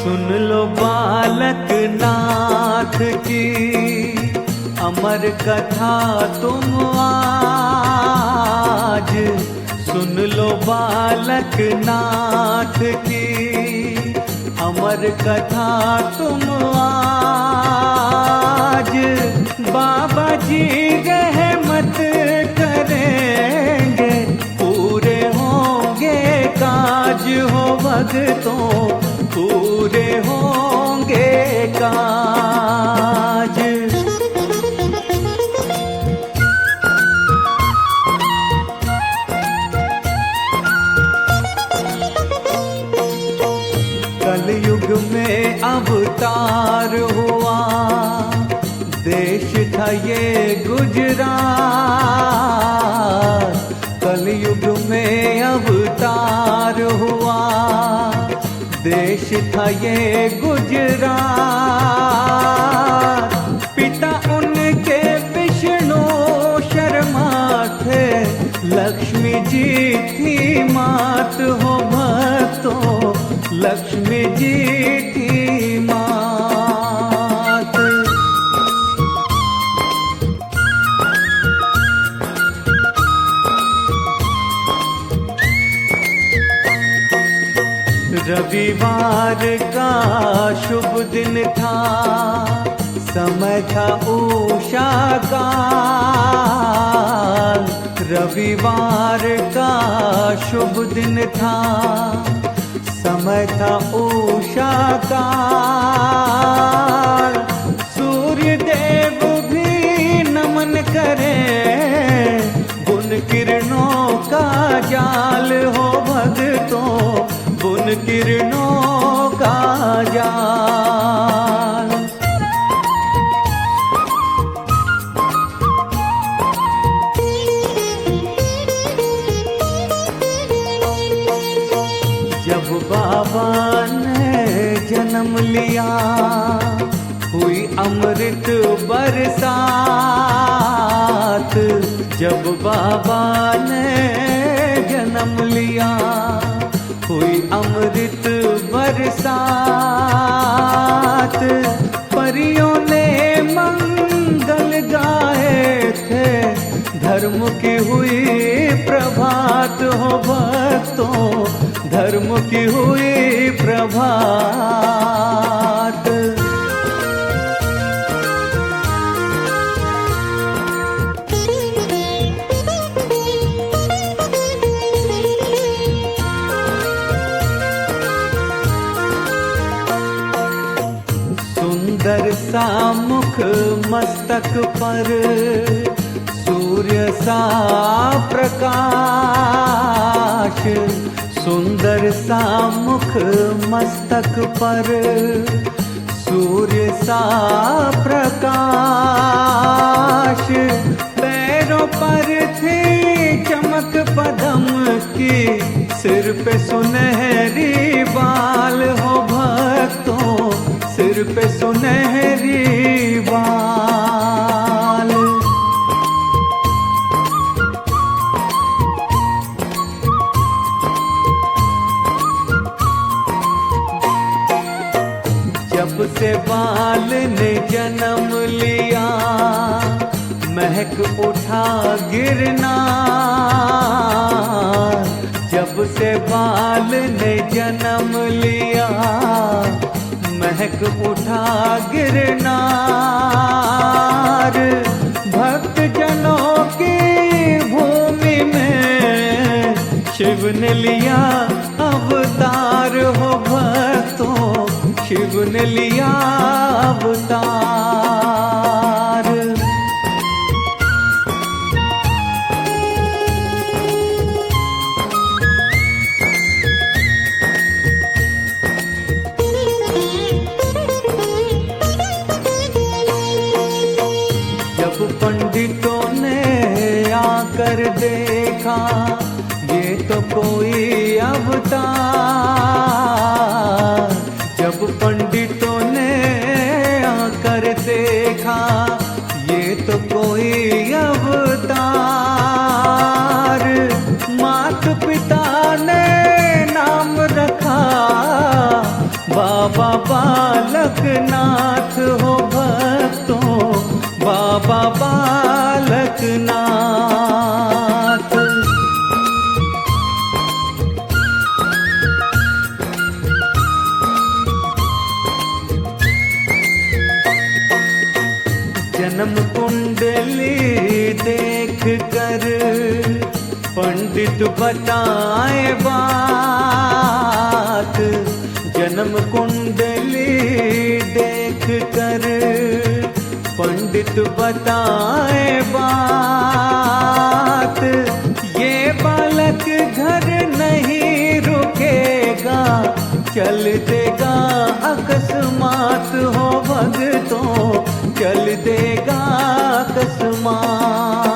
सुन लो बालक नाथ की अमर कथा तुम आज। सुन लो बालक नाथ की अमर कथा तुम आज। बाबा जी रहमत करेंगे, पूरे होंगे काज हो भक्तों, पूरे होंगे काज। कलयुग में अवतार हुआ, देश था ये गुजरात। कलयुग में अवतार हुआ, देश था ये गुजरात। पिता उनके विष्णु शर्मा थे, लक्ष्मी जी थी मात हो भक्तों, लक्ष्मी जी थी मात। रविवार का शुभ दिन था, समय था उषा काल। रविवार का शुभ दिन था, समय था उषा काल। सूर्य देव भी नमन करे, बुन किरणों का जाल हो भक्तों, बुन किरणों का जाल। जब बाबा ने जन्म लिया, हुई अमृत बरसात। जब बाबा ने जन्म लिया, हुई अमृत बरसात। परियों ने मंगल गाए थे, धर्म की हुई प्रभात हो भक्तों, धर्म की हुई प्रभात। सुंदर सा मुख मस्तक पर, सूर्य सा प्रकाश। सुंदर सा मुख मस्तक पर, सूर्य सा प्रकाश। पैरों पर थी चमक पदम की, सिर पे सुनहरी बाल हो भक्तों, सिर पे सुनहरी बाल। जब से बाल ने जन्म लिया, महक उठा गिरनार। जब से बाल ने जन्म लिया, महक उठा गिरनार। भक्त जनों की भूमि में शिव ने लिया अवतार हो भक्तों, शिव ने लिया अवतार। जब पंडितों ने आकर देखा, ये तो कोई अवतार। जब पंडितों ने आकर देखा, ये तो कोई अवतार। माता पिता ने नाम रखा बाबा बालकनाथ हो भक्तों, बाबा बालकनाथ। जन्म कुंडली देख कर पंडित बताए बात, जन्म कुंडली देख कर पंडित बताए बात। ये बालक घर नहीं रुकेगा, चल देगा अकस्मात हो भक्तों, चल देगा अकस्मात।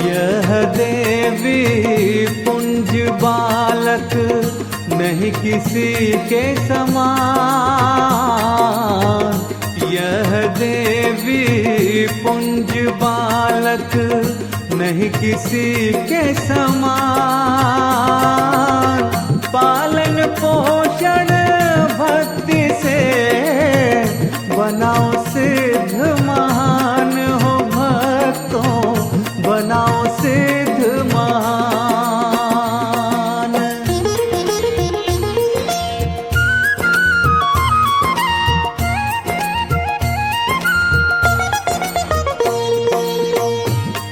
यह देवी पुंज बालक नहीं किसी के समान, यह देवी पुंज बालक नहीं किसी के समान। पालन पोषण भक्ति से बनाओ सिद्ध महान हो भक्तों, बनाओ सिद्ध महान।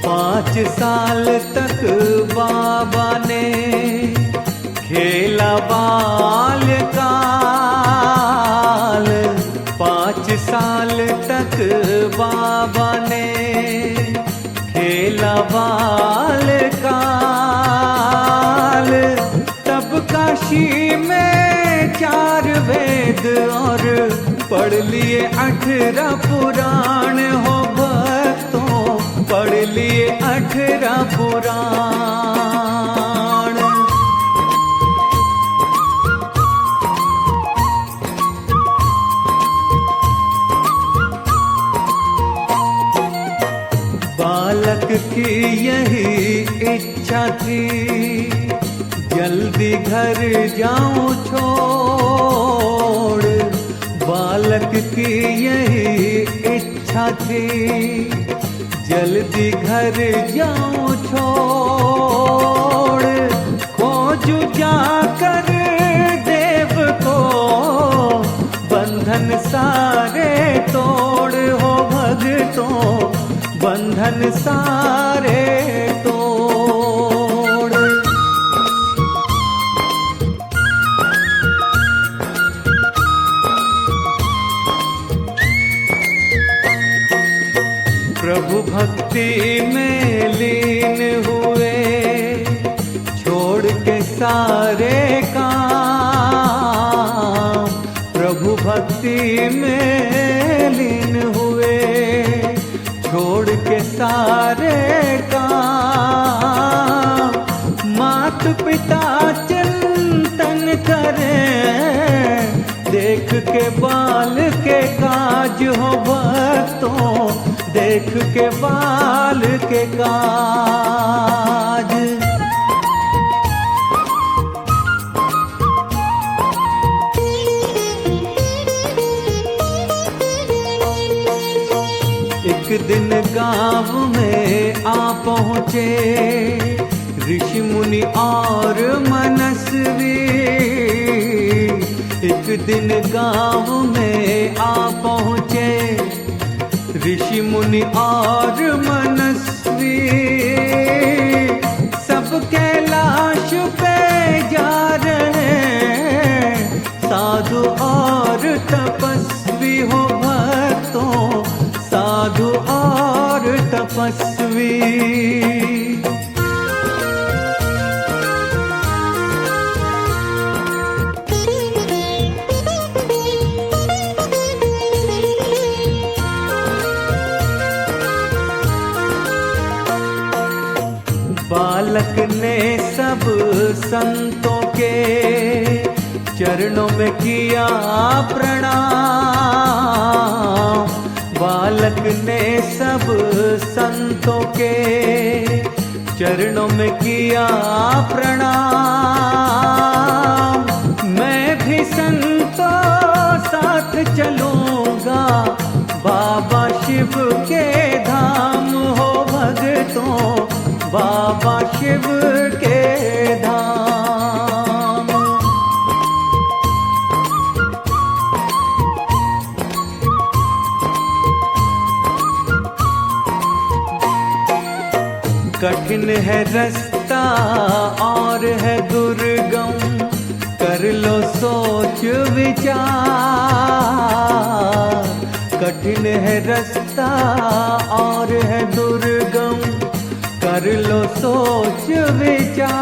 पाँच साल तक बाबा ने खेला बाल्यकाल, 5 साल तक बाबा ने खेला बाल्यकाल। तब काशी में 4 वेद और पढ़ लिए 18 पुराण हो भक्तों, पढ़ लिए 18 पुराण। बालक की यही इच्छा थी, जल्दी घर जाऊं छोड़। बालक की यही इच्छा थी, जल्दी घर जाऊं छोड़। खोजू जाकर देव को, बंधन सारे तोड़ हो भक्तों, बंधन सारे तोड़। प्रभु भक्ति में लीन हुए, छोड़ के सारे काम। प्रभु भक्ति में लीन हुए, छोड़ के सारे काम। मात पिता चिंतन करें, देख के बाल के काज हो भक्तों, देख के बाल के काज। एक दिन गांव में आ पहुँचे ऋषि मुनि और मनस्वी। एक दिन गांव में आ पहुँचे ऋषि मुनि और मनस्वी। सब कैलाश पे जा रहे साधु और तपस्वी हो भक्तों, साधु और तपस्वी। बालक ने सब संतों के चरणों में किया प्रणाम। बालक ने सब संतों के चरणों में किया प्रणाम। मैं भी संतों साथ चलूंगा, बाबा शिव के धाम हो भक्तों, बाबा शिव के धाम। कठिन है रास्ता और है दुर्गम, कर लो सोच विचार। कठिन है रास्ता और है दुर्गम, कर लो सोच विचार।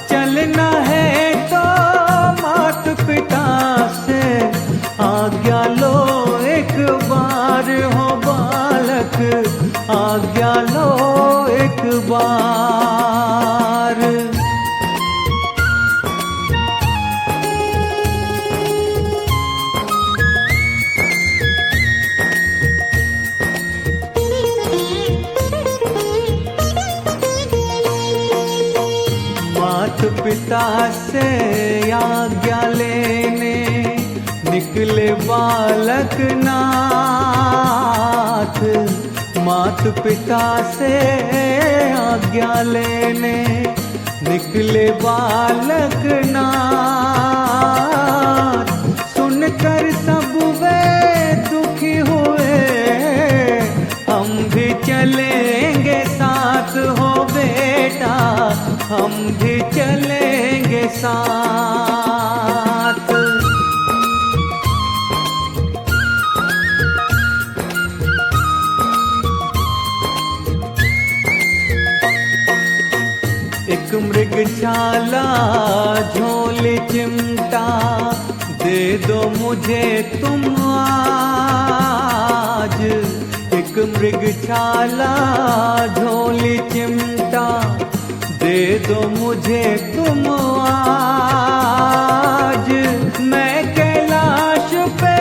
चलना है तो मात पिता से आज्ञा लो एक बार हो बालक, आज्ञा लो एक बार। मात पिता से आज्ञा लेने निकले बालक नाथ। मात पिता से आज्ञा लेने निकले बालक नाथ। सुनकर सब वे दुखी हुए, हम भी चलेंगे साथ हो बेटा, हम भी चलेंगे साथ। एक मृगशाला झोली चिमटा, दे दो मुझे तुम आज। एक मृगशाला झोली चिमटा, दे दो मुझे तुम आज। मैं कैलाश पे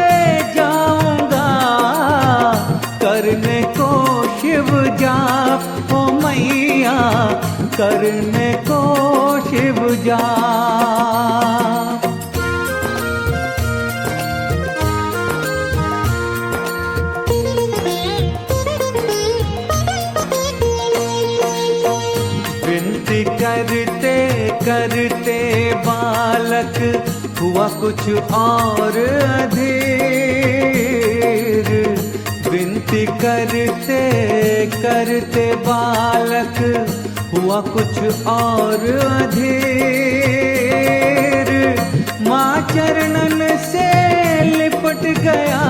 जाऊंगा, करने को शिव जाप हो मैया, करने को शिव जाप। विनती करते करते बालक हुआ कुछ और अधीर। विनती करते करते बालक हुआ कुछ और अधीर। माँ चरणन से लिपट गया,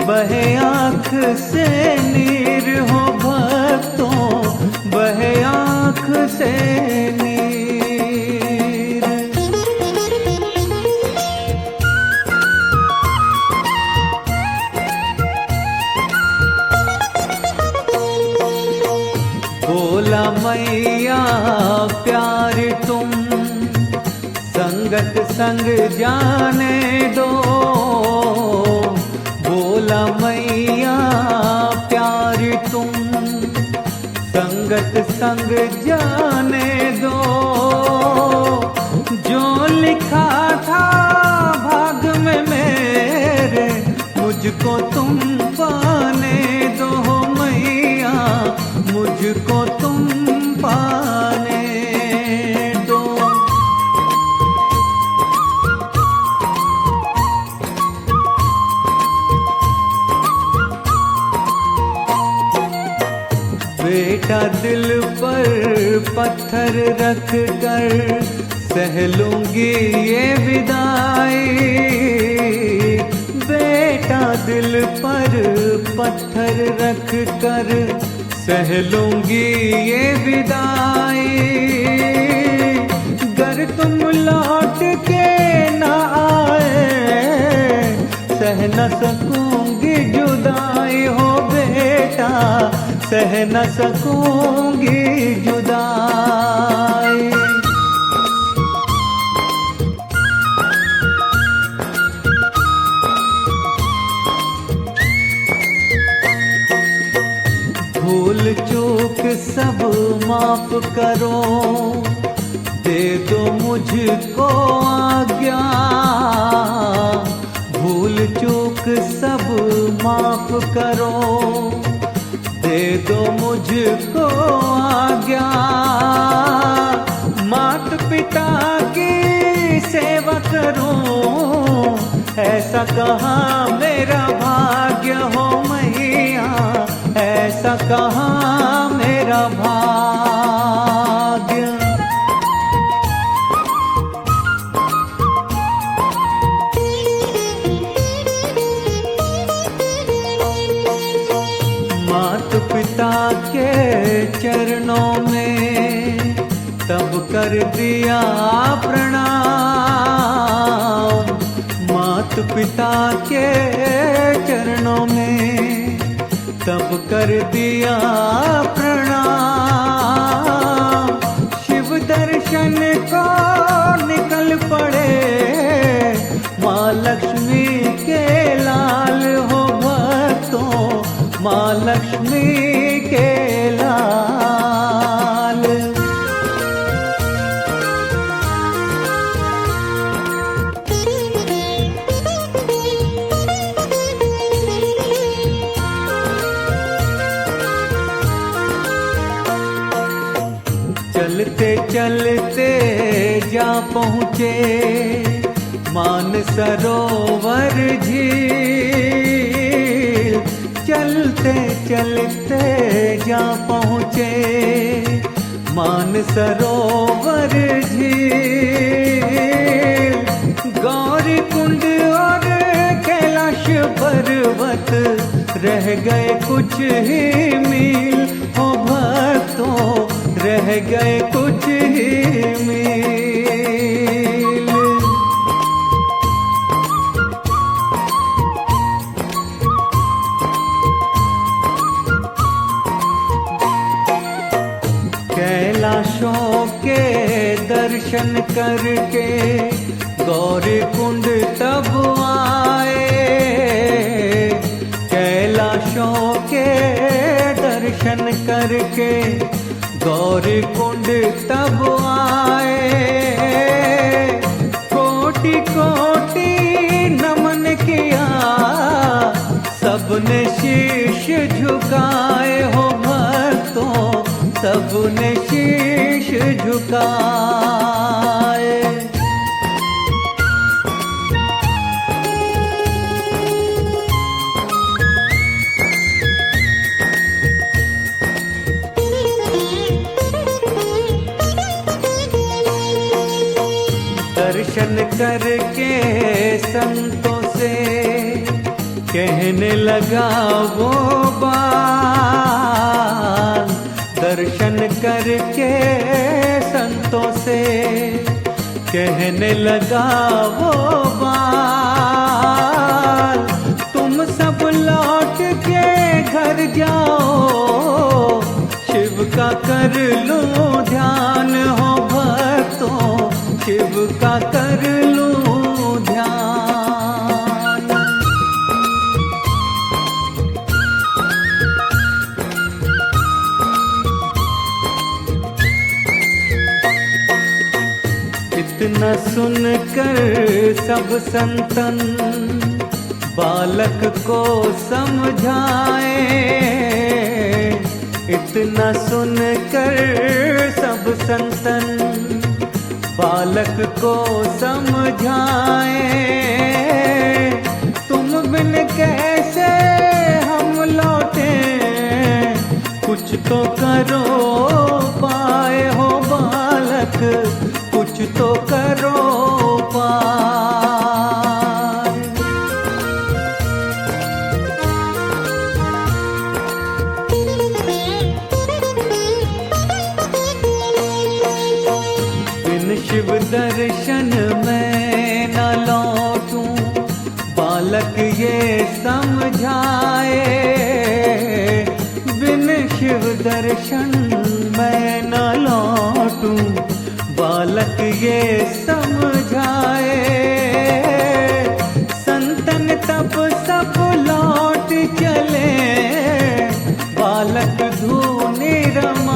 बहे आँख से नीर हो भक्तों, बहे आँख से नीर। बोला मैया प्यार तुम संगत संग जाने दो। बोला मैया प्यार तुम संगत संग जाने दो। जो लिखा था भाग में मेरे, मुझको तुम पाने दो मैया, मुझको तुम पाने दो। बेटा दिल पर पत्थर रख कर सह लूंगी ये विदाई। बेटा दिल पर पत्थर रख कर सह लूंगी ये विदाई। गर तुम लौट के ना आए, सह न सकूंगी जुदाई हो बेटा, सह न सकूंगी जुदाई। सब माफ करो, दे दो मुझको आज्ञा, भूल चूक सब माफ करो, दे दो मुझको आज्ञा। मात पिता की सेवा करूं, ऐसा कहाँ मेरा भाग्य हो मैया, ऐसा कहाँ मेरा भाग्य। मात पिता के चरणों में तब कर दिया प्रणाम, मात पिता के चरणों में तब कर दिया प्रणाम। शिव दर्शन को निकल पड़े, माँ लक्ष्मी के लाल हो भक्तों, माँ लक्ष्मी के लाल। चलते चलते जा पहुँचे मानसरोवर झील, चलते चलते जा पहुँचे मानसरोवर झील। गौरी कुंड और कैलाश पर्वत रह गए कुछ ही मील हो भक्तों, रह गए कुछ ही मील। कैलाशों के दर्शन करके गौरी कुंड तब आए, कैलाशों के दर्शन करके गौरी कुंड तब आए। कोटि कोटि नमन किया, सबने शीश झुकाए हो भक्तों, सबने शीश झुकाए। दर्शन करके संतों से कहने लगा वो बात, दर्शन करके संतों से कहने लगा वो बात। तुम सब लौट के घर जाओ, शिव का कर लो ध्यान हो भक्तों, शिव का कर लो ध्यान। इतना सुनकर सब संतन बालक को समझाए, इतना सुनकर सब संतन बालक को समझाए। तुम बिन कैसे हम लौटे, कुछ तो करो पाए हो बालक, कुछ तो करो पाए। बिन शिव दर्शन में न लौटूं, बालक ये समझाए। बिन शिव दर्शन में न लौटूं, बालक ये समझाए। संतन तब सब लौट चले, बालक धूनि रम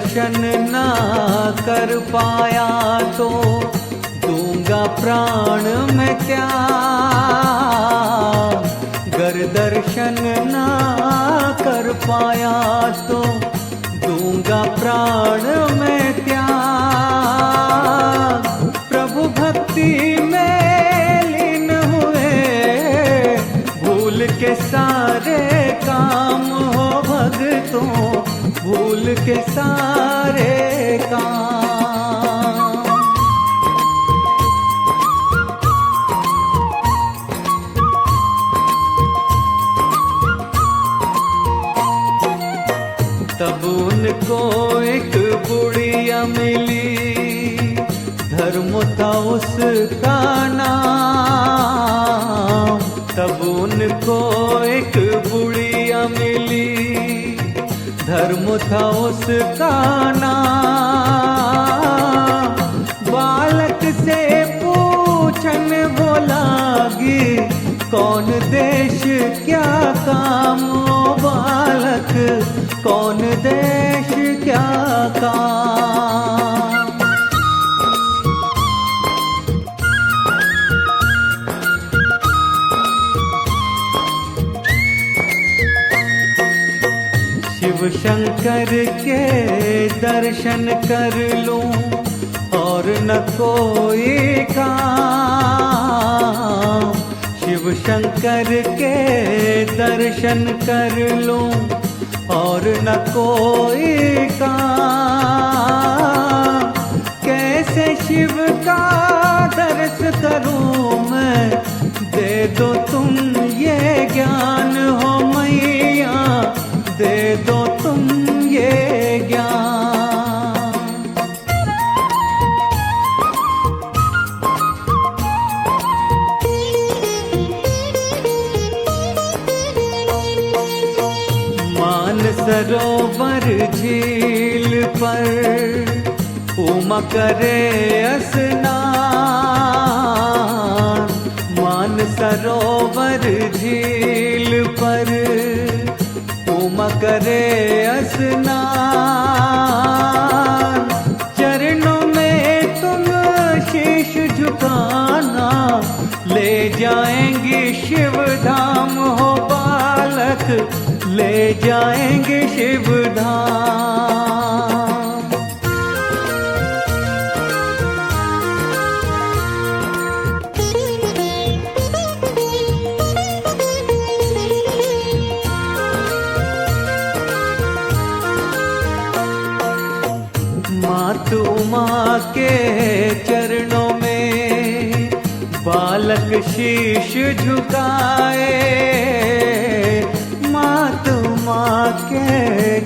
दर्शन ना कर पाया तो दूंगा प्राण में त्याग। गर दर्शन ना कर पाया तो दूंगा प्राण में त्याग। प्रभु भक्ति में लीन हुए भूल के सारे काम हो भक्तों, भूल के सारे काम। तब उनको एक बुढ़िया मिली, धर्म था उसका नाम। तब उनको एक बुढ़िया मिली, धर्म था उसका नाम। बालक से पूछन वो लागी, कौन देश क्या काम। ओ बालक कौन देश क्या काम। शिव शंकर के दर्शन कर लूं और न कोई काम। शिव शंकर के दर्शन कर लूं और न कोई काम। कैसे शिव का दर्श करूं मैं, दे दो तुम ये ज्ञान हो मैया, दे दो तुम ये ज्ञान। सरोवर झील पर उमा करे स्नान। मान सरोवर झील पर उमा करे स्नान। चरणों में तुम शीश झुकाना, ले जाएंगी शिव धाम हो बालक, ले जाएंगे शिव धाम। मातु माँ के चरणों में बालक शीश झुकाए। मातु माँ के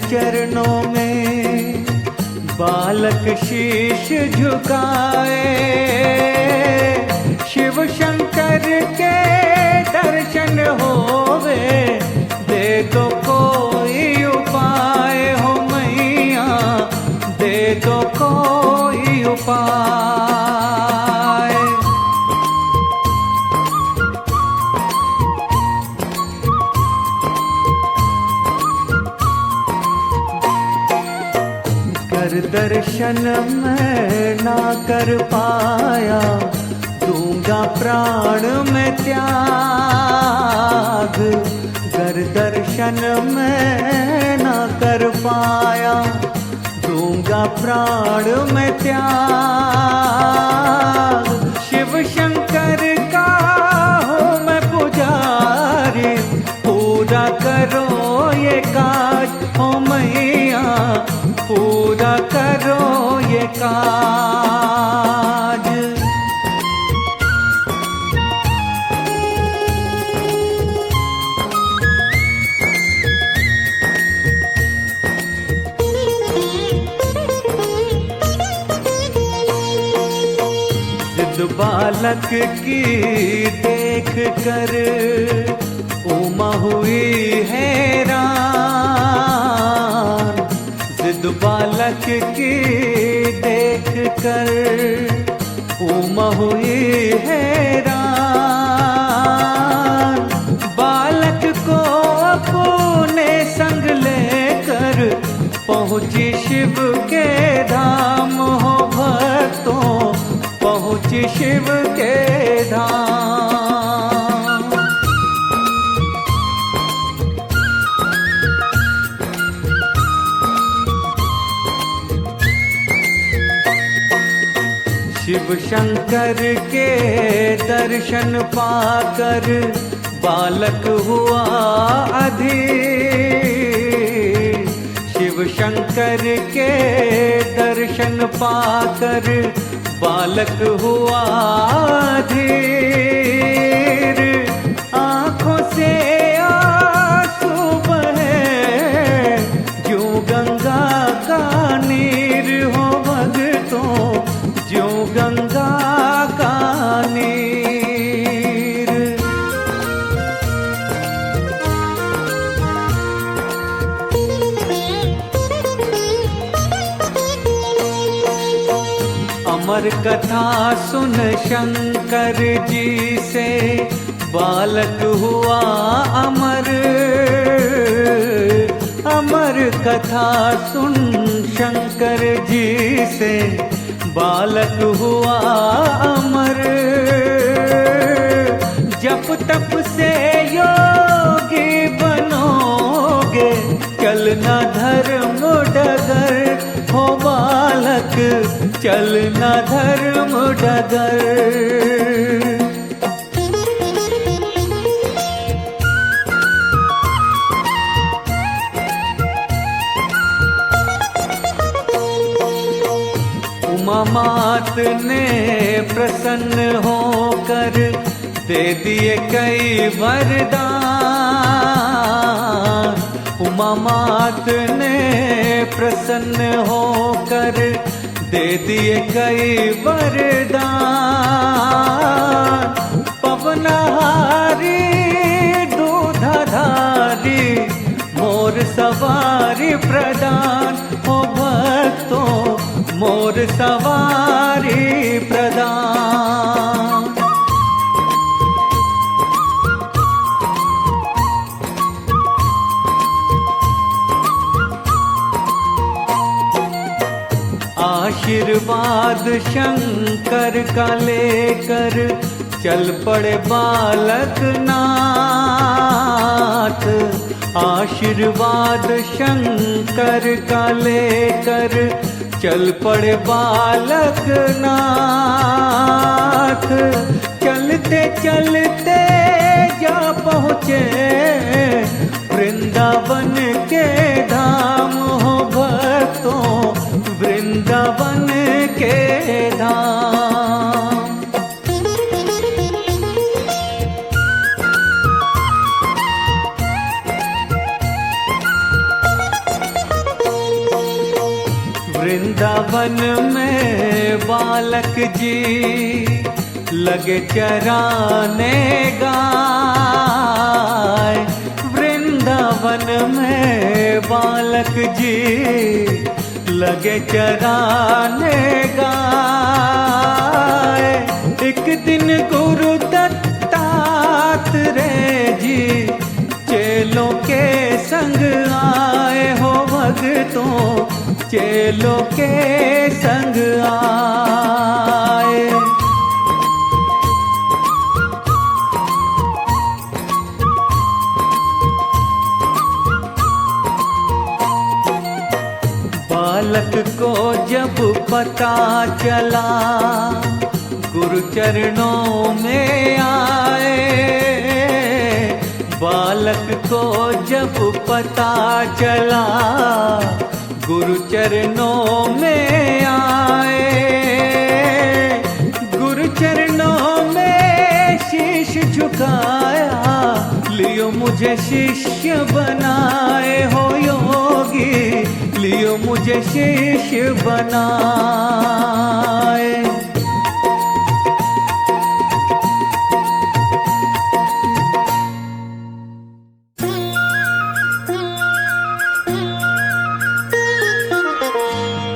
चरणों में बालक शीश झुकाए। शिव शंकर के दर्शन होवे, दे दो कोई उपाय हो मैया, दे दो कोई उपाय। कर दर्शन मैं ना कर पाया, दूंगा प्राण में त्याग। कर दर्शन मैं ना कर पाया, दूंगा प्राण में त्याग। शिव शंकर का हूँ मैं पुजारी, पूरा करो ये काज हो मैया, पूरा करो ये काज। जिद बालक की देख कर उमा हुई हैरान। जिद बालक की देख कर उमा हुई हैरान। बालक को अपने संग लेकर पहुंची शिव के शिव शंकर के दर्शन पाकर बालक हुआ अधीर। शिव शंकर के दर्शन पाकर बालक हुआ अधीर। आँखों से आंसू बहे जो गंगा का नीर हो भक्तों, जो गंगा का नीर। अमर कथा सुन शंकर जी से बालक हुआ अमर। अमर कथा सुन शंकर जी से बालक हुआ अमर। जप तप से योगी बनोगे, चलना धर्म डगर हो बालक, चलना धर्म डगर। उमा मात ने प्रसन्न होकर दे दिए कई वरदान। उमा मात ने प्रसन्न होकर दे दिए कई वरदान। पवनहारी दूधाधारी मोर सवारी प्रदान हो भक्तों, मोर सवारी प्रदान। आशीर्वाद शंकर का लेकर चल पड़े बालक नाथ। आशीर्वाद शंकर का लेकर चल पड़े बालक नाथ। चलते चलते जा पहुँचे वृंदावन के धाम हो भक्तों, वृंदावन के धाम। वृंदावन में बालक जी लगे चराने गाय। वृंदावन में बालक जी लगे चराने गाय। एक दिन गुरु दत्तात्रेय जी चेलों के संग आए हो भक्तों, चेलों के संग आए। बालक को जब पता चला गुरु चरणों में आए। बालक को जब पता चला गुरु चरणों में आए। गुरु चरणों में शीश झुकाया, लियो मुझे शिष्य बनाए हो योगी, लियो मुझे शिष्य बनाए।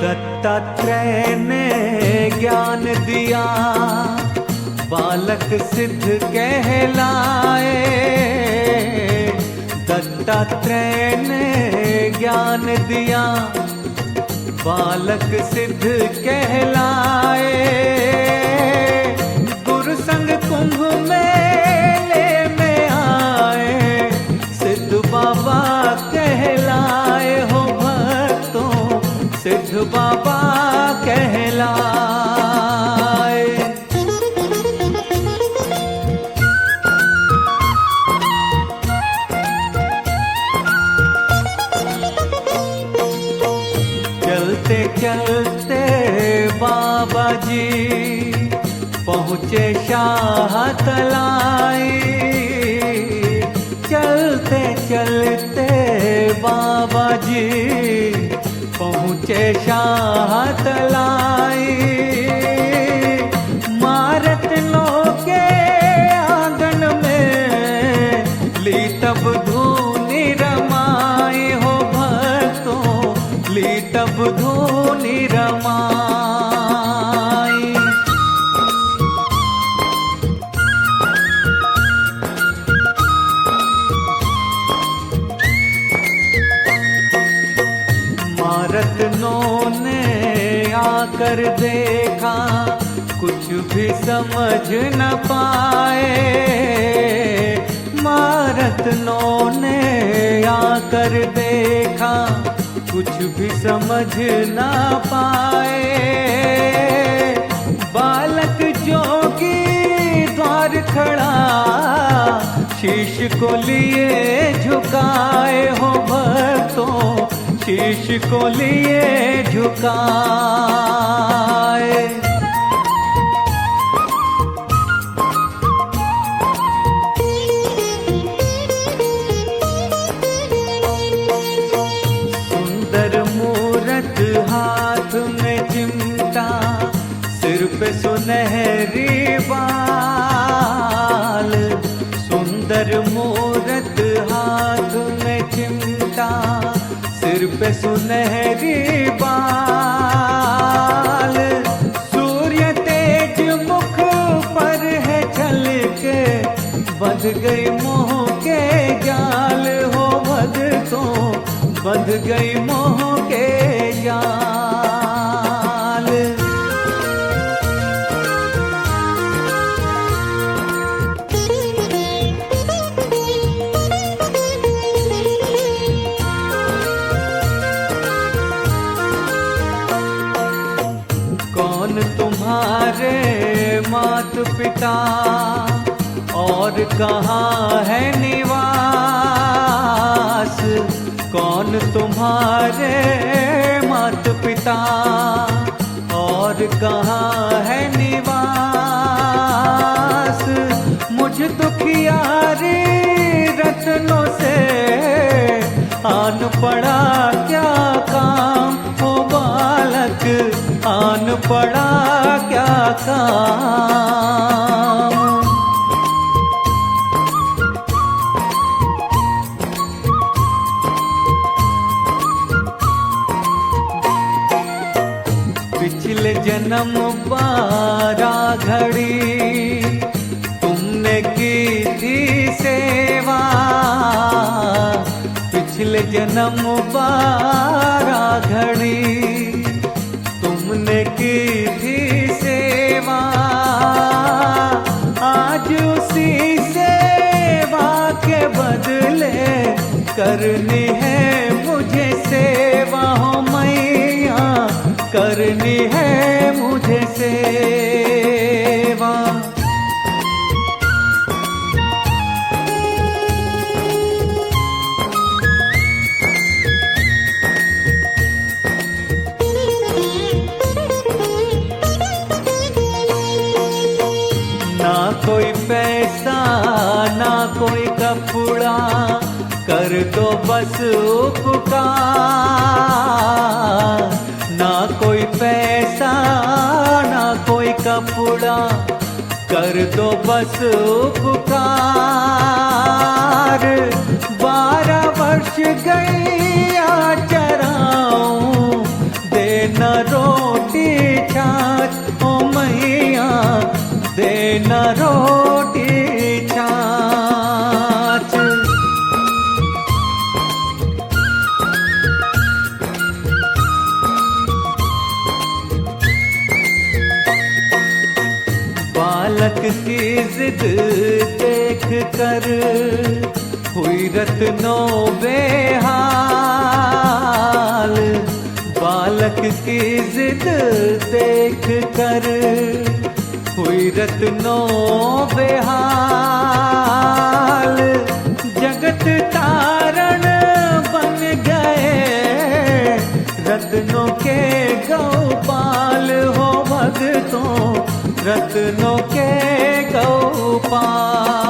दत्तात्रेय ने ज्ञान दिया बालक सिद्ध कहलाए। दत्तात्रेय ने ज्ञान दिया बालक सिद्ध कहलाए। गुरु संग कुंभ मेले में आए, सिद्ध बाबा कहलाए हो भक्तों, सिद्ध बाबा कहलाए। पहुँचे शाह तलाई। चलते चलते बाबा जी पहुँचे शाह तलाई। मारतनों के आंगन में ली तब धूनी रमाए हो भक्तों, ली तब धूनी रमाए। रत्नों ने आकर देखा कुछ भी समझ न पाए। रत्नों ने आकर देखा कुछ भी समझ न पाए। बालक जोगी द्वार खड़ा शीश को लिए झुकाए हो भक्तों, शीश को लिए झुकाए। सुंदर मूरत हाथ में चिमटा, सिर पे सुनहरी बाल। सुंदर मूरत हाथ में चिमटा, सिर पे सुनहरी बाल। सूर्य तेज मुख पर है झलके, बंध गई मोह के जाल हो भक्तों, बंध गई मोह के जाल। कौन तुम्हारे मात पिता और कहाँ है निवास? कौन तुम्हारे मात पिता और कहाँ है निवास? मुझ दुखियारी रत्नों से आन पड़ा क्या काम हो बालक, आन पड़ा क्या काम। पिछले जन्म 12 घड़ी तुमने की थी सेवा। पिछले जन्म 12 घड़ी तुमने की थी सेवा। आज उसी सेवा के बदले करनी है मुझे सेवा हो मैया, करनी है मुझे सेवा। ना कोई पैसा ना कोई कपड़ा, कर दो बस उपकार। ना कोई पैसा ना कोई कपड़ा, कर दो बस उपकार। 12 वर्ष गैया चराऊं, देना रोटी छाछ ओ मैया, देना रोटी छाछ। बालक की जिद देख कर हुई रत्नों बेहाल। बालक की जिद देख कर हुई रत्नों बेहाल। जगत तारण बन गए रत्नों के गौपाल हो भक्तों, रत्नों के गौपाल।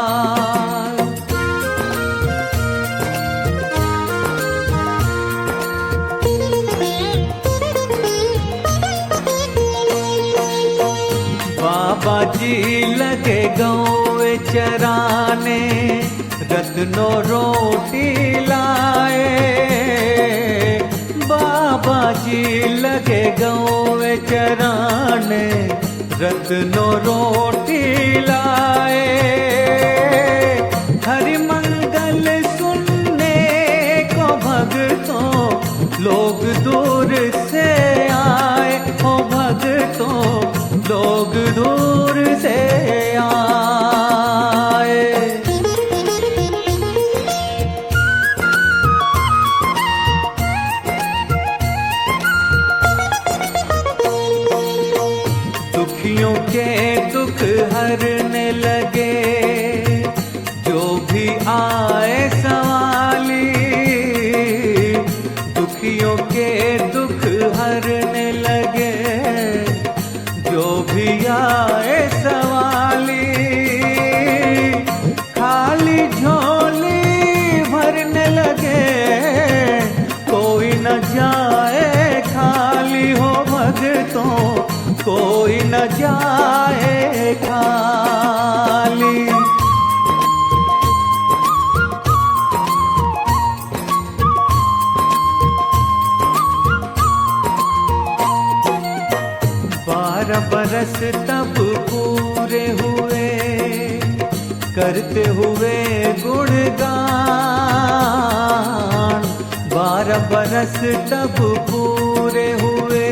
बाबा जी लगे गौ चराने, रत्नों रोटी लाए। बाबा जी लगे गौ चराने, रत्नों रोटी लाए। हरि मंगल सुनने को भक्तों लोग दूर से आए। ओ भक्तों लोग दूर से आए। दुखियों के दुख हरने लगे, जो भी आए सवाली। दुखियों के दुख हरने लगे, जो भी आए सवाली। खाली झोली भरने लगे, कोई न जाए खाली। हो भक्तों कोई न जाए खाली। बरस तब पूरे हुए, करते हुए गुणगान। 12 बरस तब पूरे हुए,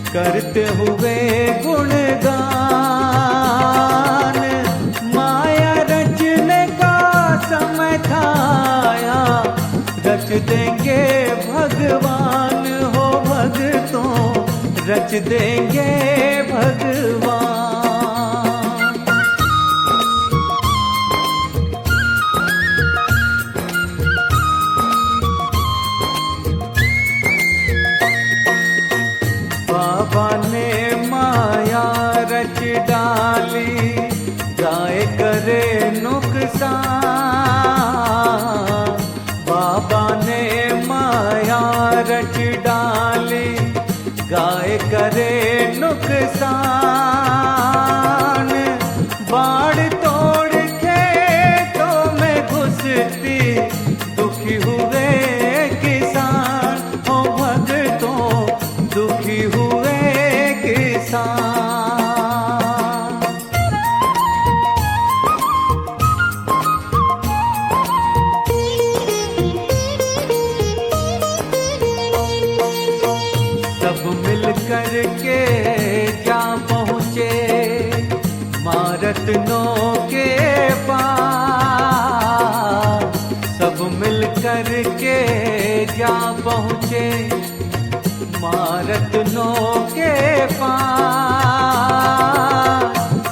करते हुए गुणगान। माया रचने का समय था आया, रच देंगे भगवान। हो भक्तों रच देंगे भगवान। बाबा ने माया रच डाली, गाय करे नुकसान। बाबा ने माया रच डाली, गाय करे नुकसान। बाढ़ तोड़ खेतों में घुसती, दुखी हुए किसान। हो भक्तों दुखी हुए किसान। सब मिल करके जा पहुँचे माँ रत्नों के पास। सब मिल करके जा पहुँचे माँ रत्नों के पास।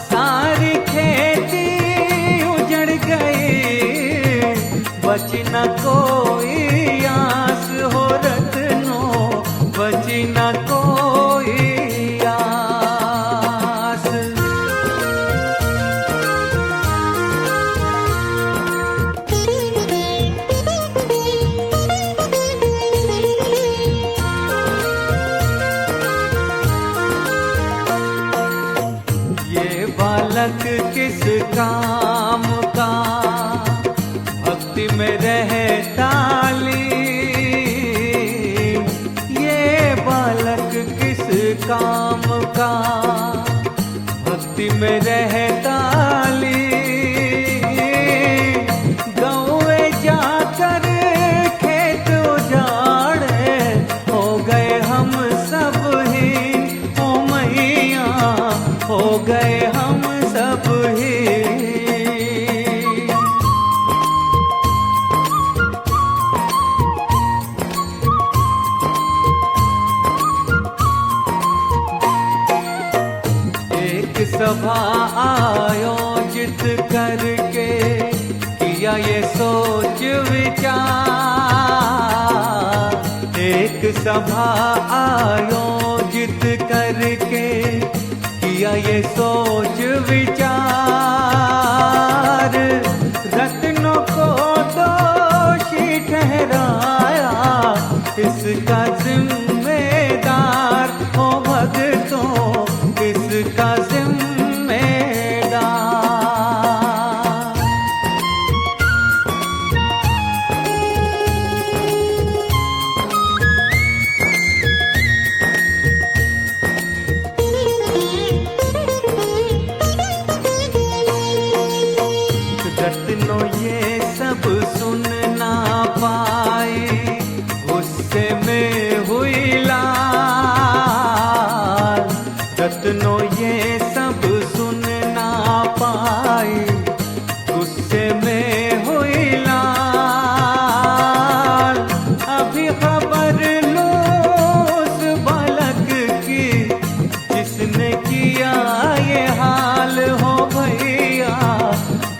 सारी खेती उजड़ गई, बची न कोई आस। हो रत्नों बची न कोई आस। ये बालक किस काम का, भक्ति में रहता लीन। ये बालक किस काम का, भक्ति में रहता लीन। गौए जाकर खेत उजाड़े, हो गए हम सब हीन। ओ मैया हो गए हम सब हीन। सभा आयोजित करके किया ये सोच विचार। एक सभा आयोजित करके किया किया ये सोच विचार, रत्नों को दोषी ठहराया, इसका जिम्मेदार हो भक्तों, इसका जिम्मेदार। रत्नों ये सब सुन ना पाए, गुस्से में हुई लाल। रत्नों ये सब सुन ना पाए, गुस्से में हुई लाल। अभी खबर लो उस बालक की, जिसने किया ये हाल हो भैया,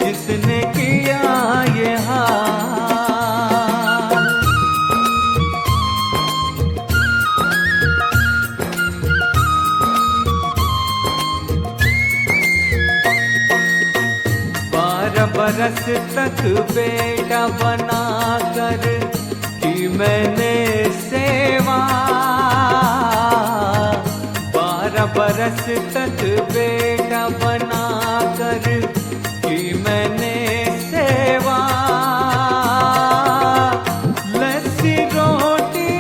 जिसने किया ये हाल। बरस तक बेटा बना कर की मैंने सेवा, 12 बरस तक बेटा बना कर की मैंने सेवा। लस्सी रोटी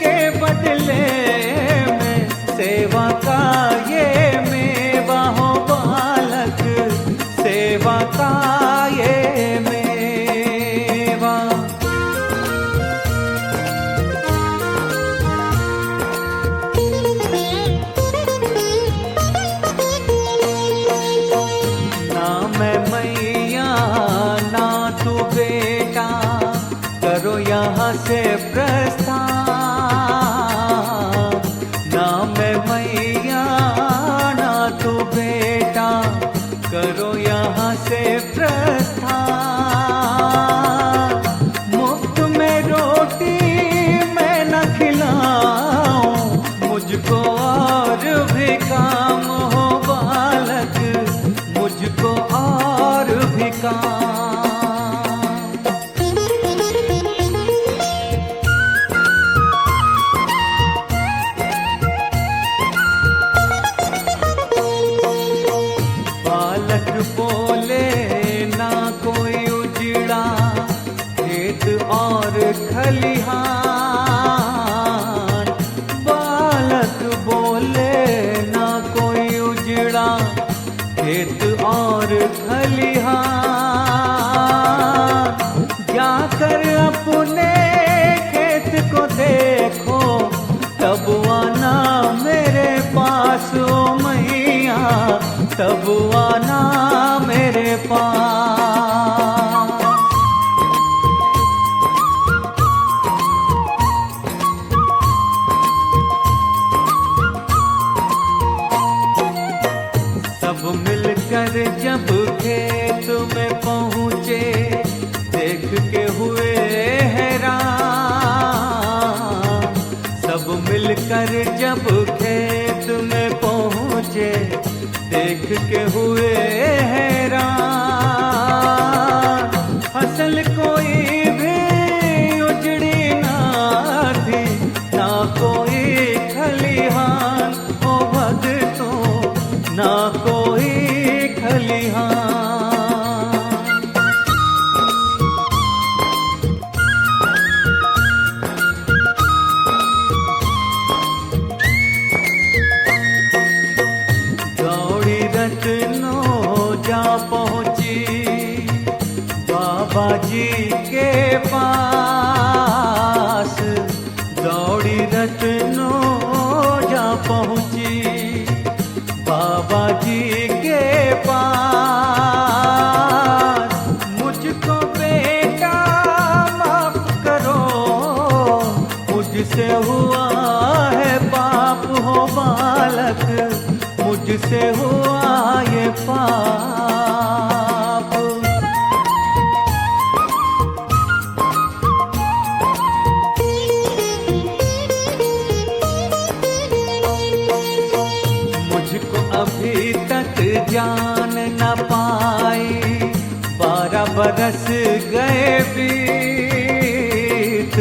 के बदले में सेवा का ये मेवा हो बालक, सेवा का ये मेवा। ना मैं मैया ना तू बेटा, करो यहाँ से प्रस्थान। ना मैं मैया ना तू बेटा, करो यहाँ से प्रस्थान। मुफ्त में रोटी मैं न खिलाऊं, मुझको और भी काम हो बालक, मुझको और भी काम। बालक बोले ना कोई उजड़ा, खेत और खलिहान। बालक बोले ना कोई उजड़ा, खेत और खलिहान। जाकर अपने खेत को देखो, तब आना मेरे पास ओ मैया, तब आना मेरे पास। सब मिलकर जब खेत में पहुँचे, देख के हुए हैरान। सब मिलकर जब खेत में पहुँचे, देख के हुए हैरान। फसल कोई भी उजड़ी ना थी, ना कोई खलिहान हो भक्तों, ना कोई खलिहान। दौड़ी रत्नों जा पहुंची बाबा जी के पास। दौड़ी रत्नों जा पहुंची बाबा जी के पास। मुझको बेटा माफ करो, मुझसे हुआ है पाप हो बालक, मुझसे हुआ ये पाप। मुझको अभी बरस गए बीत,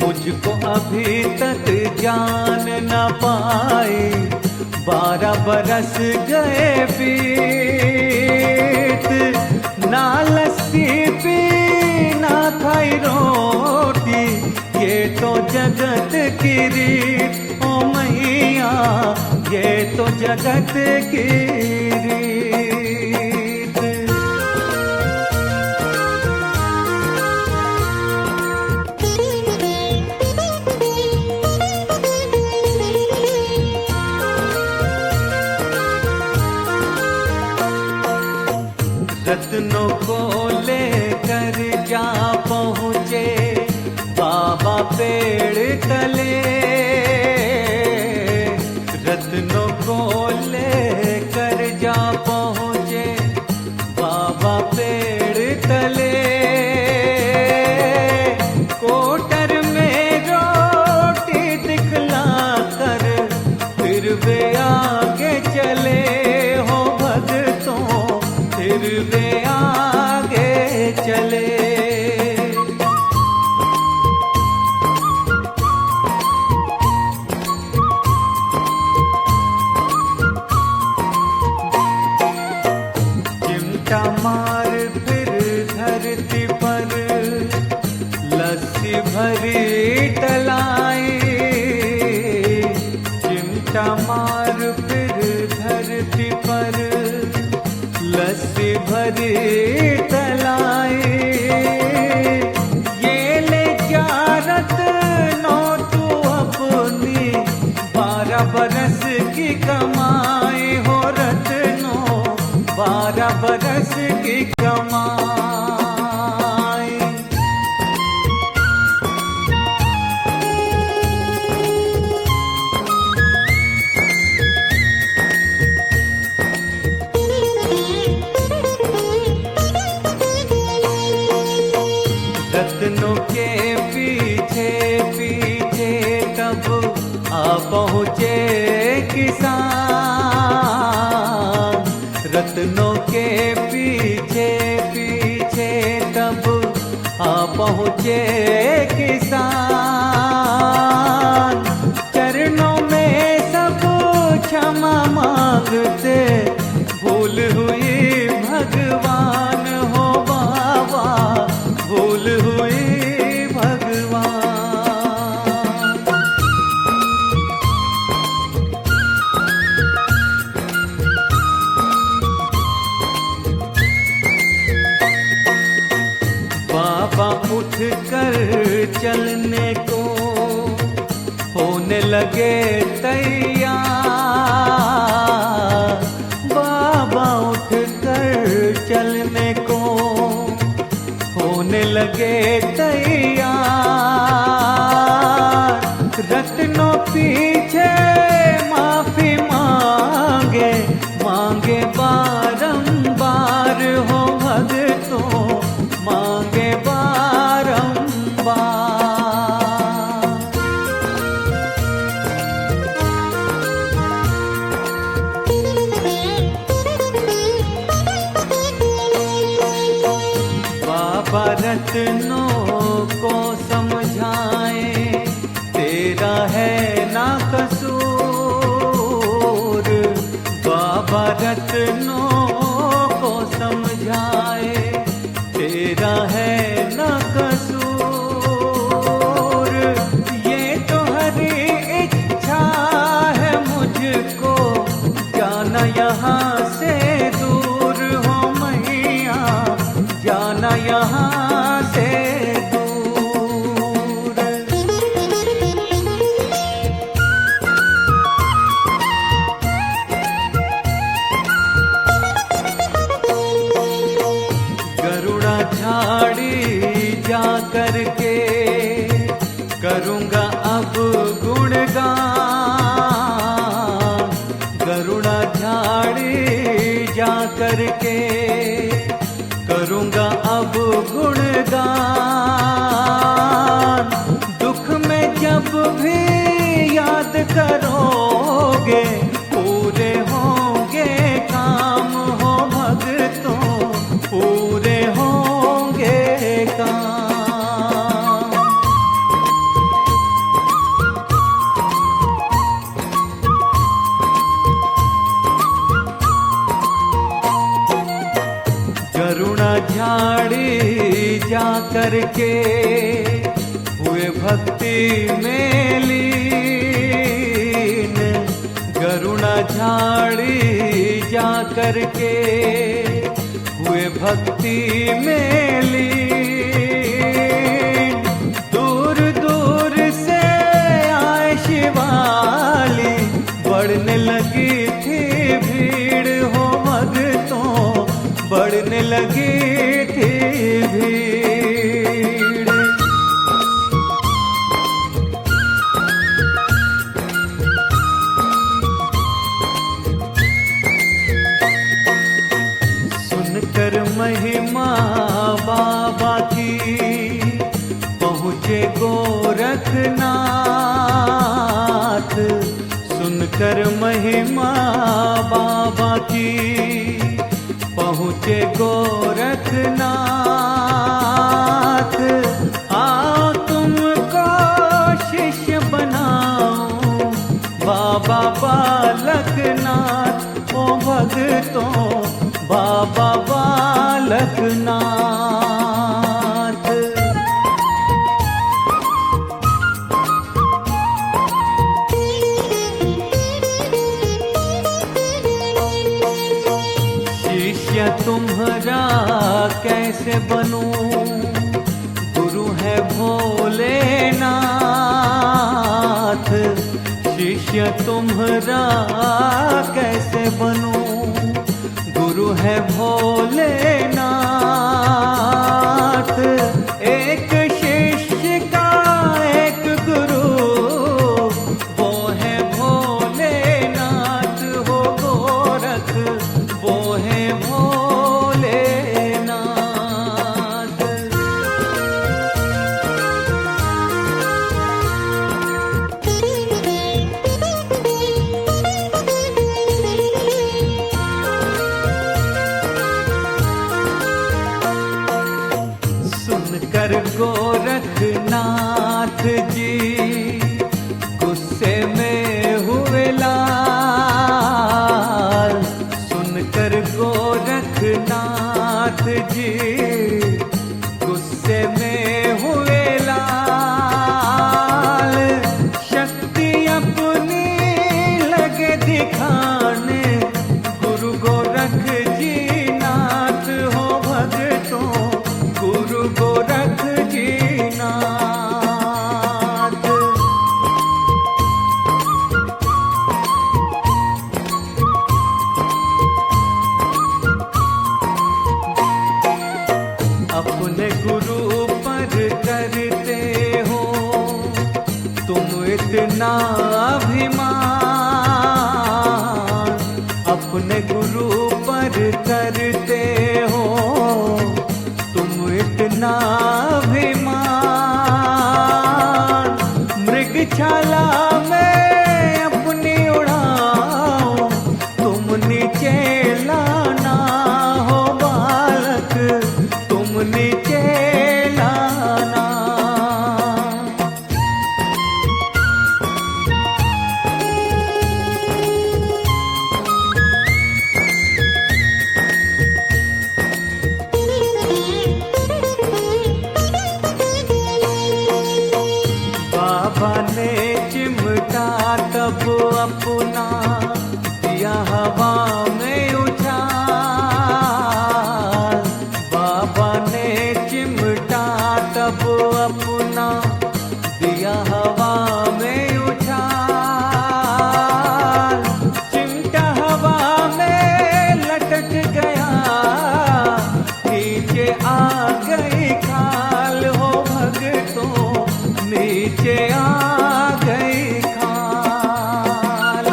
मुझको अभी तक जान न पाए। 12 बरस गए बीत, ना लस्सी पी ना खाई रोटी, ये तो जगत की रीत ओ मैया, ये तो जगत की रीत। रत्नों को लेकर जा पहुँचे बाबा पेड़ तले, रत्नों को लेकर जा पहुँचे बाबा पेड़ तले। कोटर में रोटी दिखला कर फिर वे आगे चले हो भगतों, फिर वे आगे चले। चिमटा मार फिर धरती पर लस्सी भरी टलाई, चिमटा मार फिर धरती पर लस्सी भरी तलाई। ये ले जा रत्नों तू अपनी 12 बरस की कमाई हो रत्नों, 12 बरस की कमाई। रत्नों के पीछे पीछे तब आ पहुँचे किसान, रत्नों के पीछे पीछे तब आ पहुँचे किसान। चरणों में सब क्षमा मांगते, भूल हुई भगवान हो बाबा, भूल हुई भगवान। बाबा उठ कर चलने को होने लगे तैयार, बाबा उठ कर चलने को होने लगे तैयार। रत्नों पीछे माफी मांगे, मांगे बारंबार हो भगतों, मांगे बारंबार। बाबा रत्नों को समझाए, तेरा है ना कसूर। बाबा रत्नों को समझाए, तेरा है ना कसूर। ये तो हरी इच्छा है मुझको जाना यहाँ से दूर हो मैया, जाना यहाँ से दूर। गरुड़ा झाड़ी जा करके करूँगा अब गुणगान, गरुड़ा झाड़ी जा करके करूँगा अब गुणगान। दुख में जब भी याद करोगे, पूरे होंगे काम हो भगतों, पूरे होंगे झाड़ी जा करके हुए भक्ति में लीन। गरुड़ा झाड़ी जा करके हुए भक्ति में लीन। दूर दूर से आए शिवाली, बढ़ने लगी थी भीड़ हो भक्तों, बढ़ने लगी थी भीड़। सुनकर महिमा बाबा की पहुँचे गोरखनाथ। सुनकर महिमा बाबा की पहुँचे गोरखनाथ। आओ तुमको शिष्य बनाऊं बाबा बालकनाथ, ओ भक्तों बाबा बालकनाथ। शिष्य तुम्हारा कैसे बनूं, गुरु है भोलेनाथ। शिष्य तुम्हारा कैसे बनूं, गुरु है भोलेनाथ। एक शिष्य का एक गुरु, वो है भोलेनाथ हो गोरख, वो है भोलेनाथ। सुनकर गोरखनाथ जी गुस्से में हुए लाल। सुनकर गोरखनाथ जी गुस्से में हुए लाल। शक्ति अपनी लगे दिखाने, गुरु गोरख जी नाथ हो भक्तों, गुरु गोरख जी नाथ। अपने गुरु पर करते हो तुम इतना अभिमान। अपने गुरु पर करते हो तुम इतना अभिमान। मृगशाला में अपनी उड़ाओ, तुम नीचे लाना हो बालक, तुम नीचे लाना। बाबा ने चिमटा तब अपना दिया हवा में उछाल। बाबा ने चिमटा तब अपना दिया हवा में उछाल। चिमटा हवा में लटक गया, नीचे आ गई खाल हो भक्तों, नीचे आ गई खाल।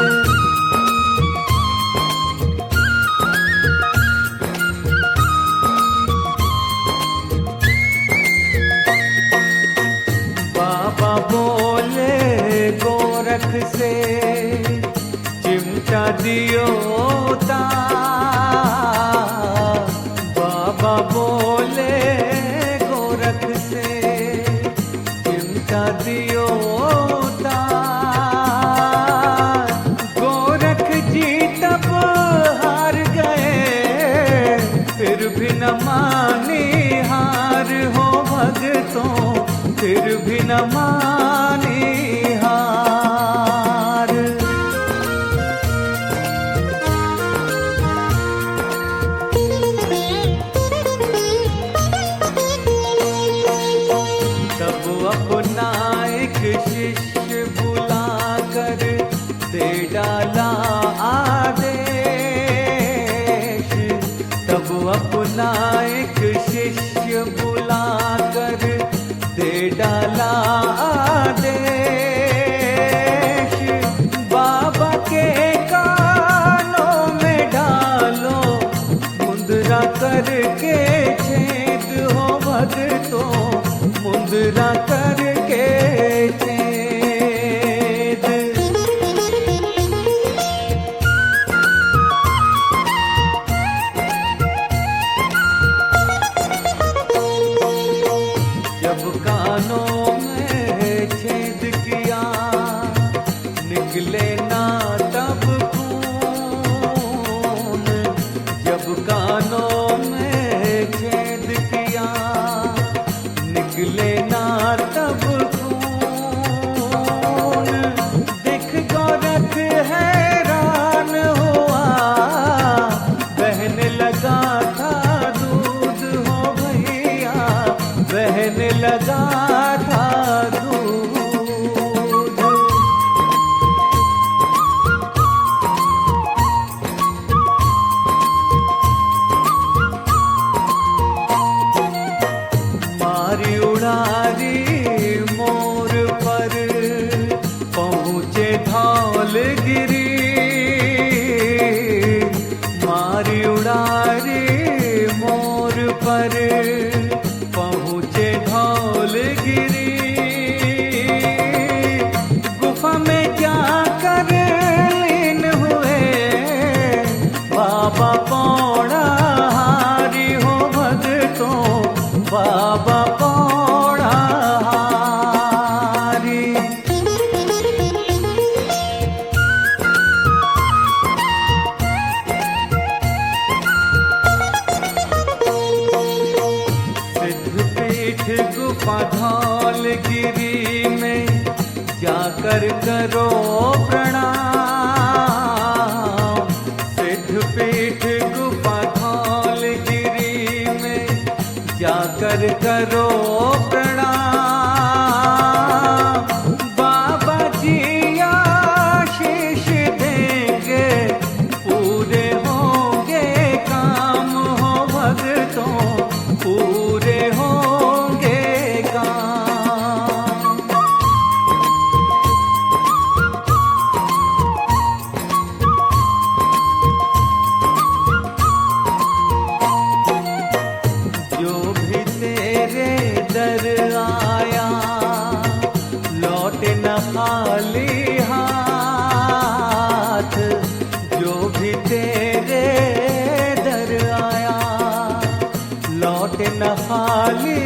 बाबा बोले गोरख से चिमटा दियो तार। बाबा बोले गोरख से चिमटा दियो तार। गोरख जी तब हार गए, फिर भी न मानी न मानी हार। तब अपना एक शिष्य बुलाकर दे डाला आदेश। तब अपना एक शिष्य बुलाकर दे डाला आदेश। बाबा के कानों में डालो मुंदरा करके छेद हो भगतों, मुंदरा करके छेद। जब कानों में छेद किया निकले ना तब खून। जब कानों में छेद किया निकले ना तब खून। देख गोरख हैरान हुआ, बहने लगा था दूध हो भैया, बहने लगा था दूध। मारी उड़ारी मोर पर पहुँचे धौलगिरी। मारी उड़ारी मोर पर पहुँचे धौलगिरी। गुफा में जाकर लीन हुए बाबा पौड़ाहारी हो भगतों, बाबा पौड़ाहारी। सिद्धपीठ गुफा धौलगिरी में जाकर करो प्रणाम। सिद्धपीठ गुफा धौलगिरी में जाकर करो प्रणाम। बाबा जी आशीष देंगे, पूरे होंगे काम हो भगतों, पूरे होंगे काम। जो भी तेरे दर आया लौटे न खाली हाथ। जो भी तेरे दर आया लौटे न खाली